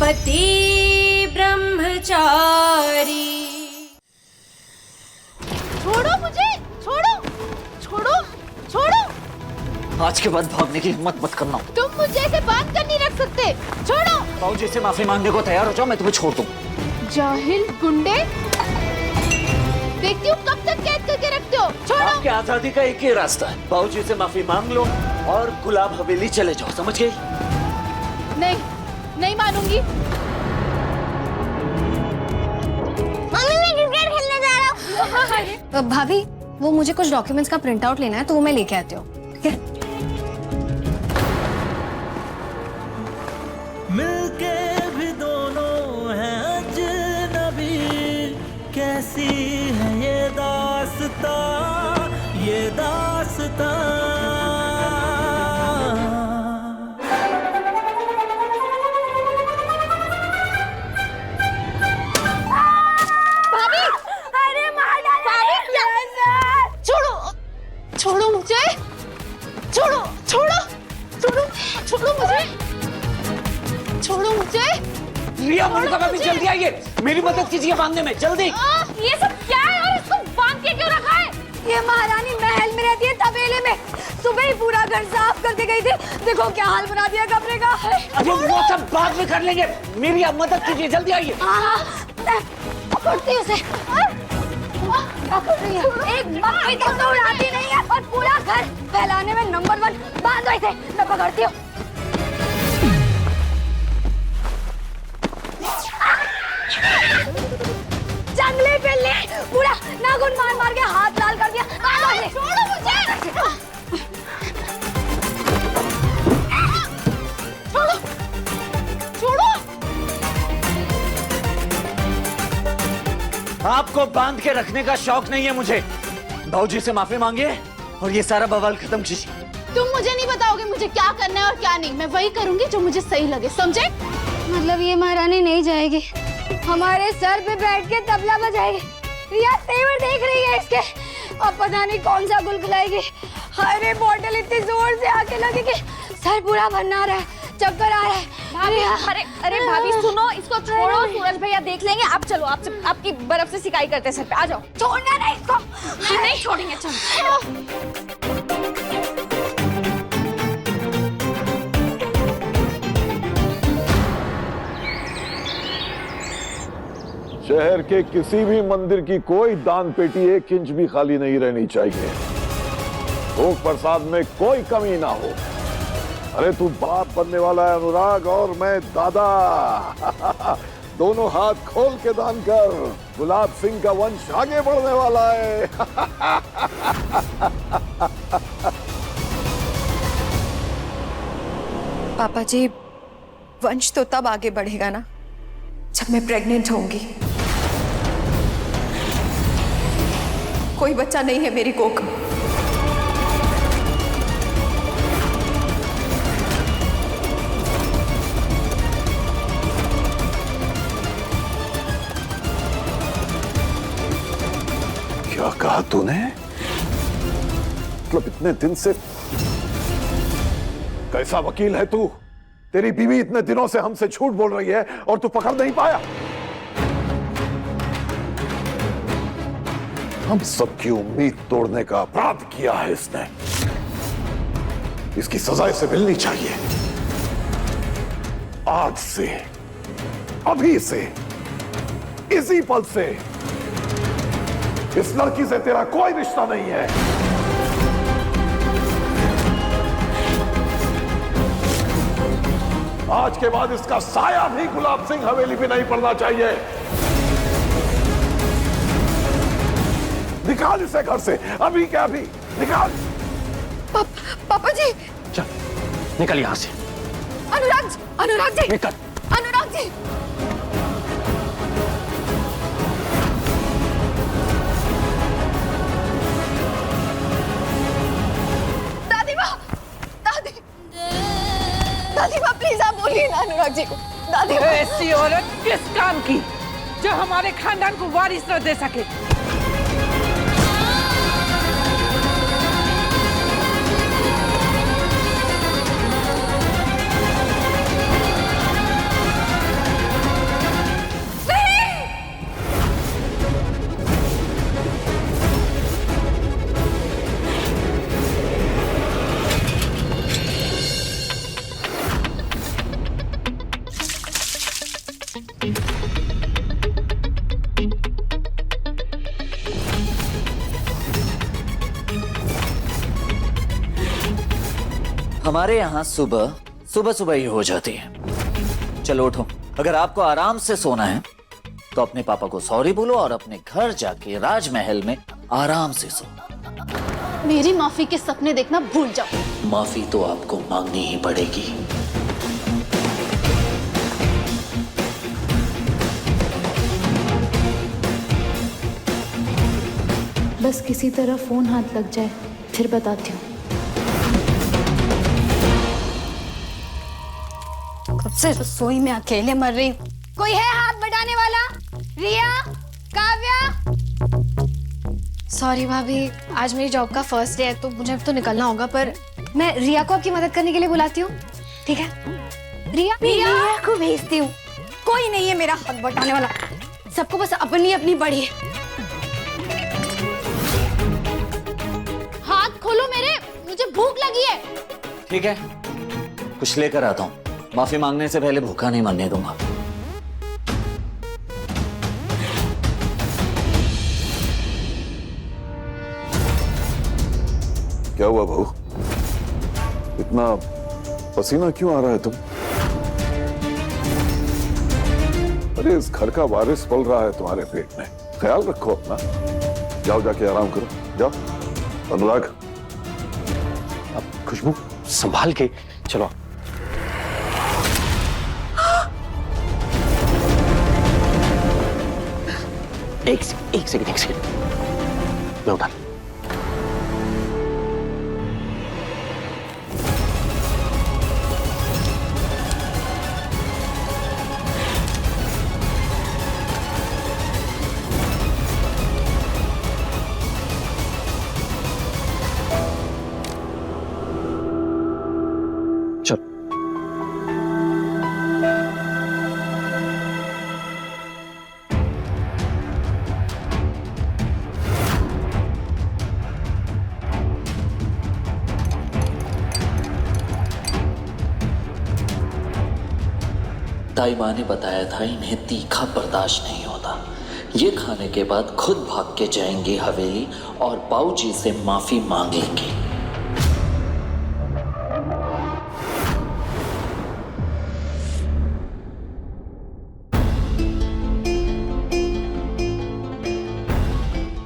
पति ब्रह्मचारी। छोड़ो मुझे, छोड़ो छोड़ो छोड़ो। आज के बाद भागने की हिम्मत मत करना। तुम मुझे ऐसे बांध कर नहीं रख सकते, छोड़ो। बाबूजी से माफी मांगने को तैयार हो जाओ, मैं तुम्हें छोड़ दूं। जाहिल गुंडे, देखती हूँ कब तक कैद करके रखते हो। छोड़ो। आपकी आजादी का एक ही रास्ता है, बाबूजी से माफी मांग लो और गुलाब हवेली चले जाओ, समझ गई? नहीं, नहीं मानूंगी। मम्मी मैं क्रिकेट खेलने जा रहा हूँ। भाभी, वो मुझे कुछ डॉक्यूमेंट्स का प्रिंट आउट लेना है, तो वो मैं लेके आती हूँ, ठीक है? मिलके भी दोनों हैं अजनबी, कैसी है ये दास्तां, ये दास्तां। भाभी, अरे मार डाला। छोड़ो, छोड़ो मुझे, छोड़ो छोड़ो छोड़ो छोड़ो मुझे, छोड़ो मुझे। रिया, मुझे भाभी जल्दी आइए, मेरी मदद कीजिए बांधने में, जल्दी। ये सब क्या है और इसको बांध के क्यों रखा है? ये महारानी महल में रहती है, तबेले में। सुबह ही पूरा घर साफ करके गई थी, देखो क्या हाल बना दिया कमरे का। अरे वो सब बाद में कर लेंगे, मेरी आप मदद कीजिए, जल्दी आइए। पकड़ती उसे, पकड़ रही है। एक मक्खी तक तो उड़ाती नहीं है और पूरा घर फैलाने में नंबर 1। बांधो इसे, मैं पकड़ती हूँ। जंगली बिल्ली, पूरा नाखून मार मार के हाथ लाल कर दिया। छोड़ो मुझे, छोड़ो छोड़ो। आपको बांध के रखने का शौक नहीं है मुझे। बाबूजी से माफी मांगिए और ये सारा बवाल खत्म कीजिए। तुम मुझे नहीं बताओगे मुझे क्या करना है और क्या नहीं, मैं वही करूंगी जो मुझे सही लगे, समझे? मतलब ये महारानी नहीं जाएगी, हमारे सर पे बैठ के तबला बजाएगी। रिया तेवर देख रही है इसके, अब पता नहीं कौन सा गुल खिलाएगी। अरे बॉटल इतनी जोर से आके लगी कि सर पूरा भन्ना रहा है, चक्कर आ रहा है। भाभी, अरे अरे भाभी सुनो, इसको छोड़ो, सूरज भैया देख लेंगे। आप चलो, आपसे आपकी बर्फ से सिकाई करते हैं सर पे, आ जाओ। छोड़ना नहीं इसको। नहीं छोड़ेंगे, चलो। शहर के किसी भी मंदिर की कोई दान पेटी 1 इंच भी खाली नहीं रहनी चाहिए। भोग प्रसाद में कोई कमी ना हो। अरे तू बाप बनने वाला है अनुराग, और मैं दादा। दोनों हाथ खोल के दान कर, गुलाब सिंह का वंश आगे बढ़ने वाला है। पापा जी, वंश तो तब आगे बढ़ेगा ना जब मैं प्रेग्नेंट होंगी। कोई बच्चा नहीं है मेरी कोख में। क्या कहा तूने? मतलब इतने दिन से कैसा वकील है तू? तेरी बीवी इतने दिनों से हमसे झूठ बोल रही है और तू पकड़ नहीं पाया। हम सबकी उम्मीद तोड़ने का अपराध किया है इसने। इसकी सजा इसे मिलनी चाहिए। आज से, अभी से, इसी पल से इस लड़की से तेरा कोई रिश्ता नहीं है। आज के बाद इसका साया भी गुलाब सिंह हवेली पे नहीं पड़ना चाहिए। निकाल इसे घर से, अभी क्या अभी निकाल। पापा जी, चल निकल यहां से। अनुराग जी, अनुराग जी, निकल। अनुराग जी। दादी माँ, दादी माँ प्लीज आप बोलिए ना अनुराग जी को। दादी माँ, ऐसी औरत किस काम की जो हमारे खानदान को वारिस न दे सके? हमारे यहाँ सुबह सुबह ही हो जाती है। चलो उठो, अगर आपको आराम से सोना है तो अपने पापा को सॉरी बोलो और अपने घर जाके राजमहल में आराम से सो। मेरी माफी के सपने देखना भूल जाओ। माफी तो आपको मांगनी ही पड़ेगी। बस किसी तरह फोन हाथ लग जाए, फिर बताती हूँ। कब से रसोई में अकेले मर रही हूँ। कोई है हाथ बटाने वाला? रिया, काव्या। सॉरी भाभी, आज मेरी जॉब का फर्स्ट डे है तो मुझे अब तो निकलना होगा, पर मैं रिया को आपकी मदद करने के लिए बुलाती हूँ, ठीक है? रिया को भेजती हूँ। कोई नहीं है मेरा हाथ बटाने वाला, सबको बस अपनी अपनी बड़ी है। हाथ खोलो मेरे, मुझे भूख लगी है। ठीक है, कुछ लेकर आता हूँ। माफी मांगने से पहले भूखा नहीं मरने दूंगा। क्या हुआ बहू, इतना पसीना क्यों आ रहा है तुम? अरे इस घर का वारिस पल रहा है तुम्हारे पेट में, ख्याल रखो अपना। जाओ जाके आराम करो, जाओ। अनुराग, अब खुशबू संभाल के चलो। एक सेकंड मैं उठा। चल ताई माँ ने बताया था इन्हें तीखा बर्दाश्त नहीं होता। ये खाने के बाद खुद भाग के जाएंगे हवेली और बाऊजी से माफी मांगेंगे।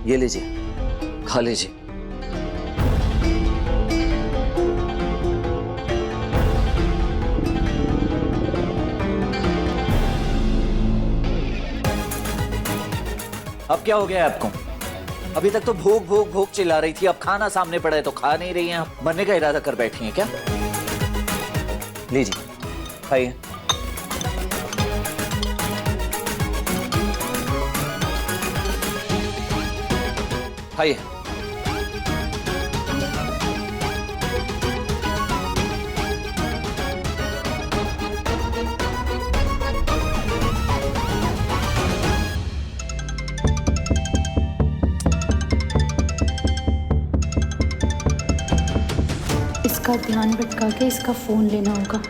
ये लीजिए, खा लीजिए। अब क्या हो गया आपको? अभी तक तो भूख भूख भूख चिल्ला रही थी, अब खाना सामने पड़ा है तो खा नहीं रही हैं। मरने का इरादा कर बैठी हैं क्या? लीजिए, खाइए। खाइए। इसका ध्यान भटका के इसका फोन लेना होगा।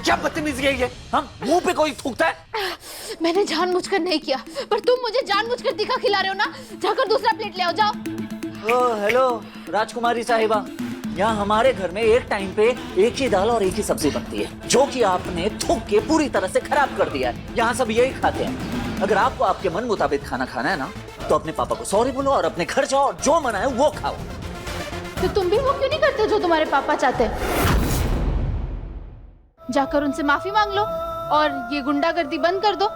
क्या बदतमीजी है ये? हम मुंह पे कोई थूकता है? मैंने जानबूझकर नहीं किया, पर तुम मुझे जानबूझकर तीखा खिला रहे हो ना। जाकर दूसरा प्लेट ले आओ, जाओ। ओ हेलो राजकुमारी साहिबा, यहाँ हमारे घर में एक टाइम पे एक ही दाल और एक ही सब्जी बनती है, जो कि आपने थूक के पूरी तरह से खराब कर दिया है। यहाँ सब यही खाते हैं। अगर आपको आपके मन मुताबिक खाना खाना है ना, तो अपने पापा को सॉरी बोलो और अपने घर जाओ और जो मना है वो खाओ। तो तुम भी वो क्यों नहीं करते जो तुम्हारे पापा चाहते हैं? जाकर उनसे माफी मांग लो और ये गुंडागर्दी बंद कर दो।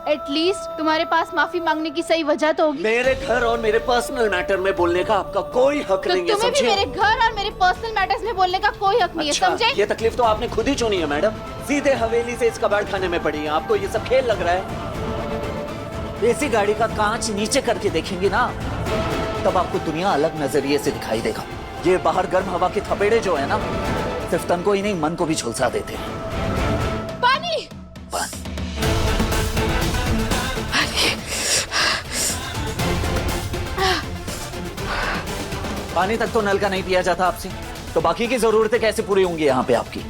एटलीस्ट तुम्हारे पास माफी मांगने की सही वजह तो होगी। मेरे घर और मेरे पर्सनल मैटर में बोलने का आपका कोई हक तो नहीं है, तुम्हें भी समझे? मेरे घर और मेरे पर्सनल मैटर्स में बोलने का कोई हक नहीं है, अच्छा, समझे? ये तकलीफ तो आपने खुद ही चुनी है मैडम। सीधे हवेली से इस कबाड़ खाने में पड़ी है, आपको ये सब खेल लग रहा है? ऐसी गाड़ी का कांच नीचे करके देखेंगे ना, तब आपको दुनिया अलग नजरिए से दिखाई देगा। ये बाहर गर्म हवा के थपेड़े जो है ना, सिर्फ तन को ही नहीं मन को भी झुलसा देते हैं। पानी। पानी तक तो नल का नहीं पिया जाता आपसे, तो बाकी की जरूरतें कैसे पूरी होंगी यहाँ पे आपकी?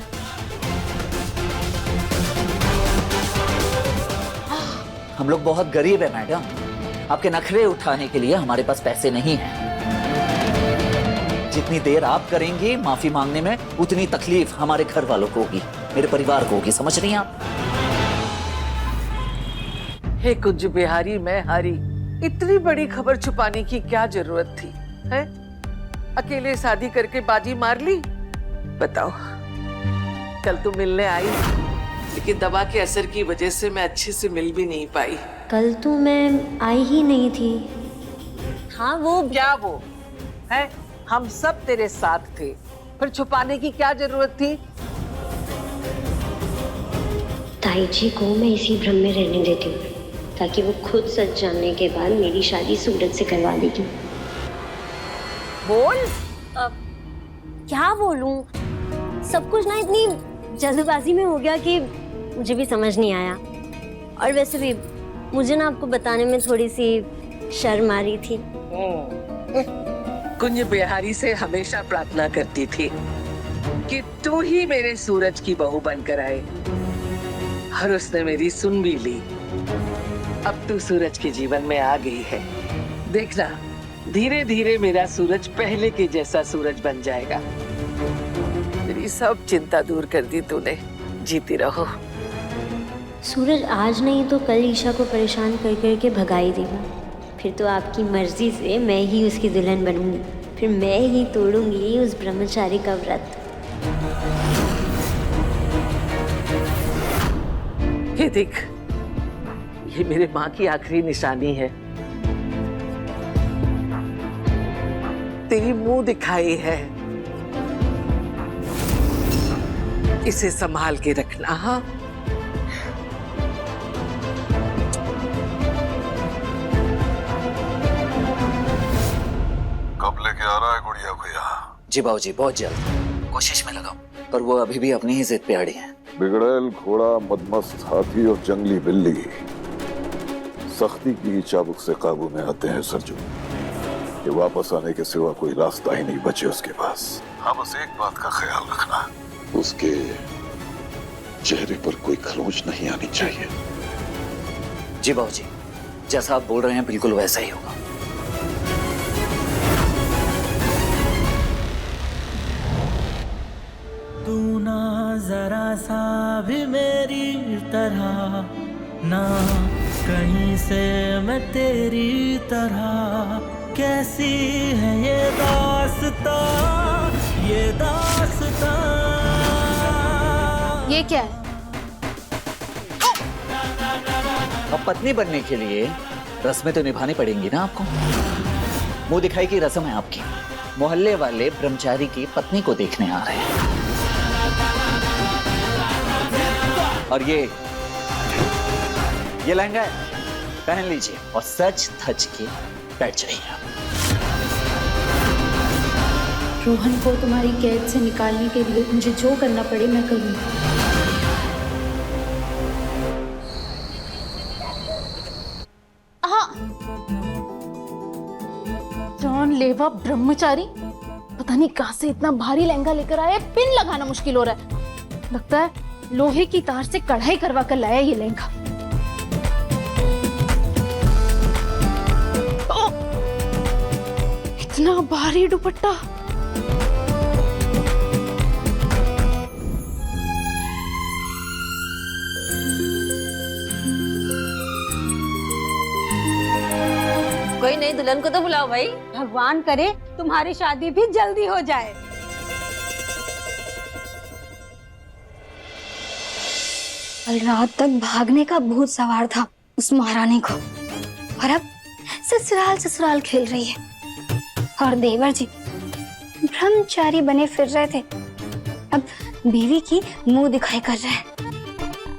हम लोग बहुत गरीब है मैडम, आपके नखरे उठाने के लिए हमारे पास पैसे नहीं है। जितनी देर आप करेंगे माफी मांगने में, उतनी तकलीफ हमारे घर वालों को होगी, मेरे परिवार को होगी, समझ रही हैं आप? हे कुंज बिहारी, मैं हारी। इतनी बड़ी खबर छुपाने की क्या जरूरत थी, है? अकेले शादी करके बाजी मार ली। बताओ, कल तो मिलने आई, लेकिन दवा के असर की वजह से मैं अच्छे से मिल भी नहीं पाई। कल तो मैं आई ही नहीं थी। हाँ वो क्या वो है? हम सब तेरे साथ थे, फिर छुपाने की क्या जरूरत थी? ताई जी को मैं इसी भ्रम में रहने देती हूँ, ताकि वो खुद सच जानने के बाद मेरी शादी सूरज से करवा देगी। बोल। क्या बोलूं? सब कुछ ना इतनी जल्दबाजी में हो गया कि मुझे भी समझ नहीं आया। और वैसे भी मुझे ना आपको बताने में थोड़ी सी शर्म आ रही थी। कुंज बिहारी से हमेशा प्रार्थना करती थी कि तू ही मेरे सूरज की बहू बनकर आए, और उसने मेरी सुन भी ली। अब तू सूरज के जीवन में आ गई है। देखना, धीरे धीरे मेरा सूरज पहले के जैसा सूरज बन जाएगा। मेरी सब चिंता दूर कर दी तूने। जीती रहो। सूरज आज नहीं तो कल ईशा को परेशान कर कर के भगाई देगा। फिर तो आपकी मर्जी से मैं ही उसकी दुल्हन बनूंगी, फिर मैं ही तोड़ूंगी उस ब्रह्मचारी का व्रत। ये देख, ये मेरे माँ की आखिरी निशानी है। तेरी मुंह दिखाई है, इसे संभाल के रखना। हाँ, कब लेके आ रहा है गुड़िया को यहाँ? जी बाबूजी, बहुत जल्द कोशिश में लगाओ, पर वो अभी भी अपनी ही जिद पे अड़ी है। बिगड़ैल घोड़ा, मदमस्त हाथी और जंगली बिल्ली सख्ती की चाबुक से काबू में आते हैं सरजू। कि वापस आने के सिवा कोई रास्ता ही नहीं बचे उसके पास। हाँ, बस एक बात का ख्याल रखना, उसके चेहरे पर कोई खरोंच नहीं आनी चाहिए। जी बाबूजी, जैसा आप बोल रहे हैं बिल्कुल वैसा ही होगा। तू ना जरा सा भी मेरी तरह, ना कहीं से मैं तेरी तरह। कैसी है ये दास्तां, ये दास्तां। ये क्या है? अब पत्नी बनने के लिए रस्में तो निभानी पड़ेंगी ना आपको। मुंह दिखाई की रस्म है आपकी। मोहल्ले वाले ब्रह्मचारी की पत्नी को देखने आ रहे हैं, और ये लहंगा है, पहन लीजिए और सच धज के बैठ जाइए। रोहन को तुम्हारी कैद से निकालने के लिए मुझे जो करना पड़े मैं करूंगी। हाँ, जानलेवा ब्रह्मचारी पता नहीं कहां से इतना भारी लहंगा लेकर आया, पिन लगाना मुश्किल हो रहा है। लगता है लोहे की तार से कढ़ाई करवा कर लाया ये लहंगा। इतना भारी दुपट्टा। कोई नई दुल्हन को तो बुलाओ भाई। भगवान करे तुम्हारी शादी भी जल्दी हो जाए। कल रात तक भागने का भूत सवार था, उस महारानी को, और अब ससुराल ससुराल खेल रही है। और देवर जी ब्रह्मचारी बने फिर रहे थे, अब बीवी की मुंह दिखाई कर रहे हैं।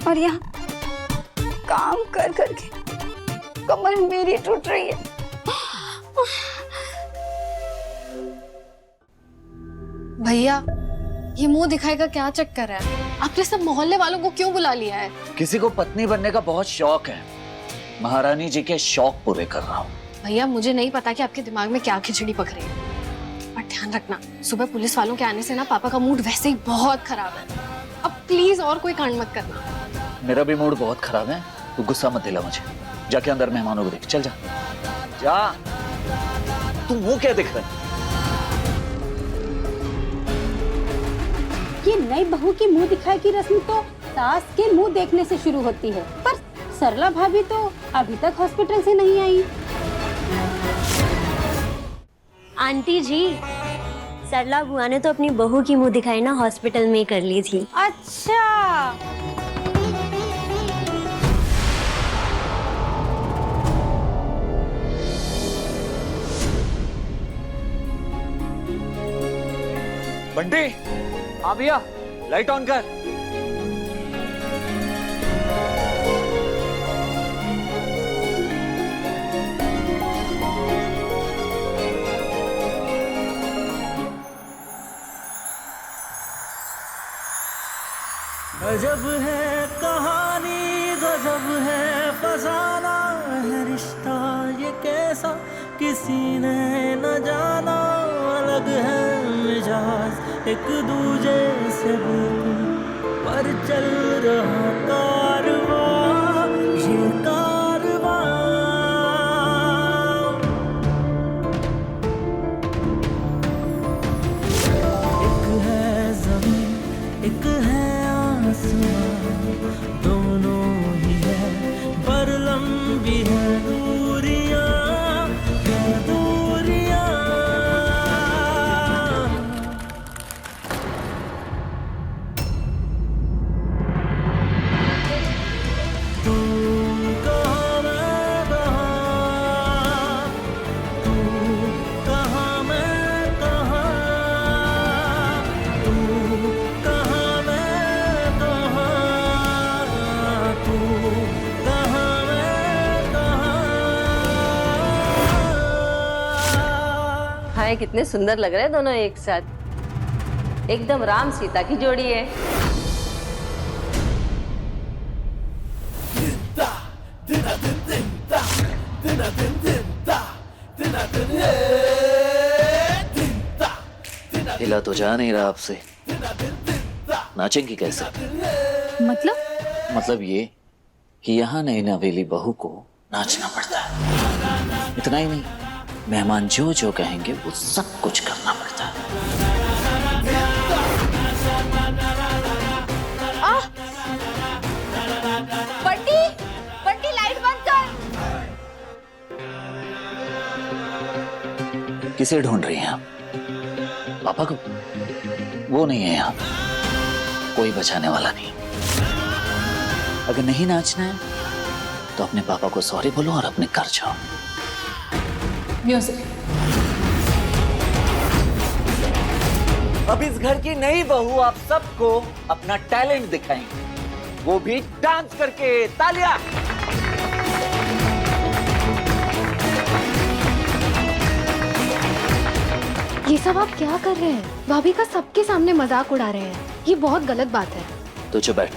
और यहाँ काम कर करके कमर मेरी टूट रही है। भैया, ये मुंह दिखाई का क्या चक्कर है? आपने सब मोहल्ले वालों को क्यों बुला लिया है? किसी को पत्नी बनने का बहुत शौक है, महारानी जी के शौक पूरे कर रहा हूँ। भैया, मुझे नहीं पता कि आपके दिमाग में क्या खिचड़ी पक रही है, पर ध्यान रखना, सुबह पुलिस वालों के आने से ना पापा का मूड वैसे ही बहुत खराब है। अब प्लीज और कोई कांड मत करना। मेरा भी मूड बहुत खराब है, तू गुस्सा मत दिला मुझे। जाके अंदर मेहमानों को देख, चल जा जा। तू मुंह क्या दिख रहा है? ये नई बहू की मुंह दिखाई की रस्म तो सास के मुंह देखने से शुरू होती है, पर सरला भाभी तो अभी तक हॉस्पिटल से नहीं आई। आंटी जी, सरला बुआ ने तो अपनी बहू की मुंह दिखाई ना हॉस्पिटल में ही कर ली थी। अच्छा, बंटी, हाँ भैया, लाइट ऑन कर। गजब है कहानी, गजब है फसाना है रिश्ता ये कैसा किसी ने न जाना। अलग है मिजाज एक दूजे से बिल्कुल, पर चल रहा कारवां ये कारवां। एक है ज़मीन एक है दोनों ही है, पर लंबी है दूरियां, दूरियां। तू कहाँ मैं कहाँ, तू कहाँ मैं कहाँ, तू कहाँ मैं कहाँ, तू कहाँ मैं कहाँ। हाय, कितने सुंदर लग रहे हैं दोनों एक साथ, एकदम राम सीता की जोड़ी है। हिला तो जा नहीं रहा आपसे, नाचेंगी कैसे? मतलब ये कि यहाँ नई नवेली बहू को नाचना पड़ता है। इतना ही नहीं, मेहमान जो जो कहेंगे वो सब कुछ करना पड़ता है। बंटी, बंटी लाइट बंद कर। किसे ढूंढ रही हैं आप? पापा को? वो नहीं है यहाँ, कोई बचाने वाला नहीं। अगर नहीं नाचना है तो अपने पापा को सॉरी बोलो और अपने घर जाओ। म्यूजिक। अब इस घर की नई बहू आप सबको अपना टैलेंट दिखाएंगे, वो भी डांस करके। तालियां। ये सब आप क्या कर रहे हैं? भाभी का सबके सामने मजाक उड़ा रहे हैं, ये बहुत गलत बात है। तो चुप बैठ,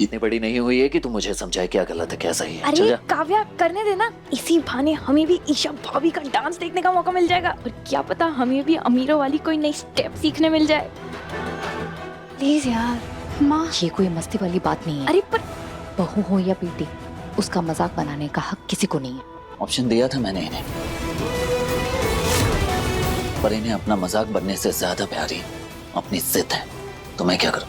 इतनी बड़ी नहीं हुई है कि तू मुझे समझाए क्या गलत है क्या सही है। चल अरे जा। काव्या, करने देना, इसी बहाने हमें भी ईशा भाभी का डांस देखने का मौका मिल जाएगा, और क्या पता हमें भी अमीरों वाली कोई नई स्टेप सीखने मिल जाए। प्लीज यार। माँ, ये कोई मस्ती वाली बात नहीं है। अरे पर बहू हो या बेटी, उसका मजाक बनाने का हक किसी को नहीं है। ऑप्शन दिया था मैंने इन्हें, पर इन्हें अपना मजाक बनने से ज्यादा प्यारी अपनी जिद है। तो मैं क्या करूं?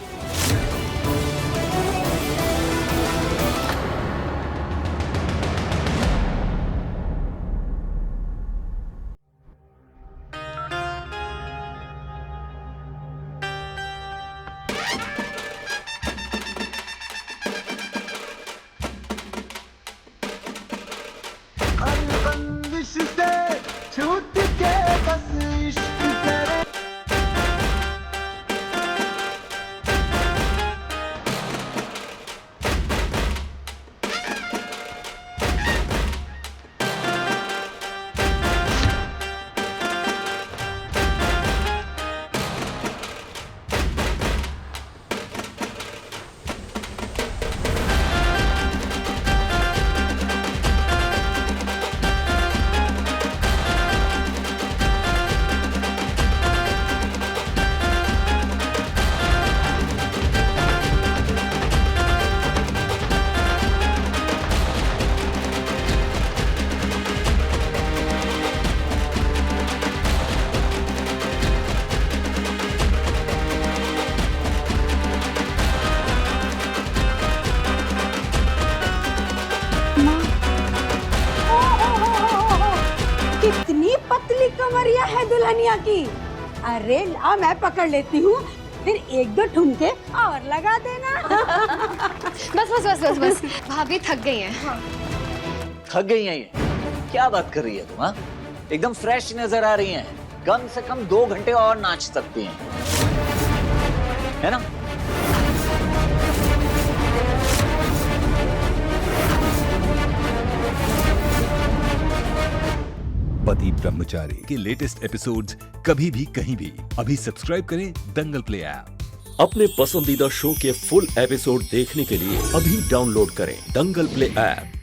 वाली कमरिया है दुल्हनिया की। अरे ला मैं पकड़ लेती हूँ, फिर एक दो ठुमके और लगा देना। बस बस बस बस बस भाभी थक गई हैं। थक गई हैं ये? क्या बात कर रही है तुम? हाँ, एकदम फ्रेश नजर आ रही हैं। कम से कम 2 घंटे और नाच सकती हैं, है ना? पति ब्रह्मचारी के लेटेस्ट एपिसोड्स कभी भी कहीं भी अभी सब्सक्राइब करें दंगल प्ले ऐप। अपने पसंदीदा शो के फुल एपिसोड देखने के लिए अभी डाउनलोड करें दंगल प्ले ऐप।